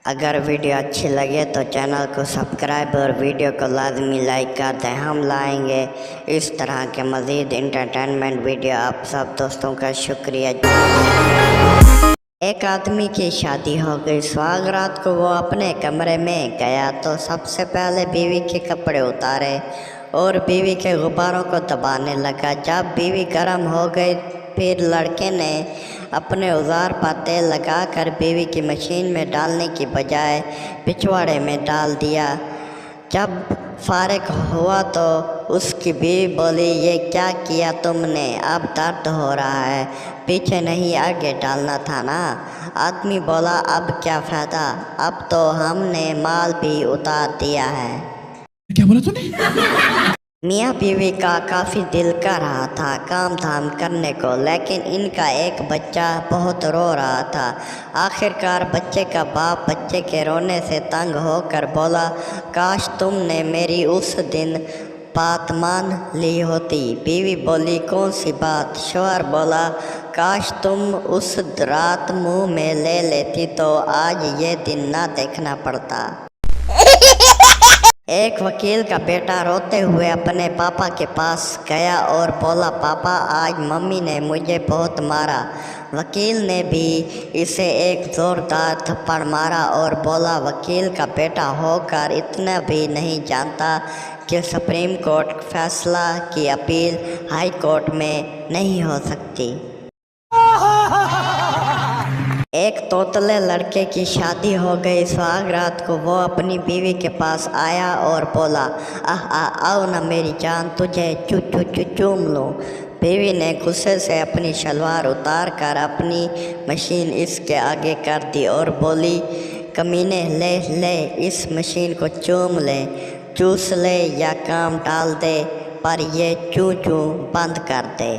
अगर वीडियो अच्छी लगे तो चैनल को सब्सक्राइब और वीडियो को लाजमी लाइक कर दें। हम लाएंगे इस तरह के मज़ीद इंटरटेनमेंट वीडियो। आप सब दोस्तों का शुक्रिया। एक आदमी की शादी हो गई। सुहाग रात को वो अपने कमरे में गया तो सबसे पहले बीवी के कपड़े उतारे और बीवी के गुब्बारों को दबाने लगा। जब बीवी गर्म हो गई फिर लड़के ने अपने औजार पर तेल लगाकर बीवी की मशीन में डालने की बजाय पिछवाड़े में डाल दिया। जब फारिग हुआ तो उसकी बीवी बोली, ये क्या किया तुमने? अब दर्द हो रहा है, पीछे नहीं आगे डालना था ना। आदमी बोला, अब क्या फ़ायदा, अब तो हमने माल भी उतार दिया है। क्या बोला तूने? मियाँ बीवी का काफ़ी दिल कर रहा था काम धाम करने को, लेकिन इनका एक बच्चा बहुत रो रहा था। आखिरकार बच्चे का बाप बच्चे के रोने से तंग होकर बोला, काश तुमने मेरी उस दिन बात मान ली होती। बीवी बोली, कौन सी बात? शौहर बोला, काश तुम उस रात मुंह में ले लेती तो आज ये दिन ना देखना पड़ता। एक वकील का बेटा रोते हुए अपने पापा के पास गया और बोला, पापा आज मम्मी ने मुझे बहुत मारा। वकील ने भी इसे एक ज़ोरदार थप्पड़ मारा और बोला, वकील का बेटा होकर इतना भी नहीं जानता कि सुप्रीम कोर्ट फैसला की अपील हाई कोर्ट में नहीं हो सकती। एक तोतले लड़के की शादी हो गई। सुहाग रात को वो अपनी बीवी के पास आया और बोला, आओ ना मेरी जान, तुझे चूम लूँ। बीवी ने गुस्से से अपनी शलवार उतार कर अपनी मशीन इसके आगे कर दी और बोली, कमीने ले ले इस मशीन को चूम ले, चूस ले या काम डाल दे, पर ये चू बंद कर दे।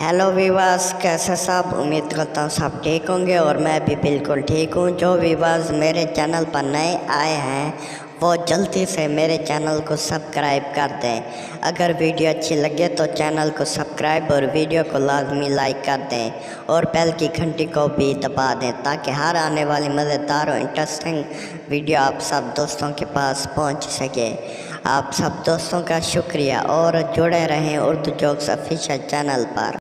हेलो वीवर्स, कैसे सब? उम्मीद करता हूँ सब ठीक होंगे और मैं भी बिल्कुल ठीक हूँ। जो वीवर्स मेरे चैनल पर नए आए हैं वो जल्दी से मेरे चैनल को सब्सक्राइब कर दें। अगर वीडियो अच्छी लगे तो चैनल को सब्सक्राइब और वीडियो को लाजमी लाइक कर दें और बेल की घंटी को भी दबा दें ताकि हर आने वाली मज़ेदार और इंटरेस्टिंग वीडियो आप सब दोस्तों के पास पहुंच सके। आप सब दोस्तों का शुक्रिया और जुड़े रहें उर्दू जोक्स ऑफिशियल चैनल पर।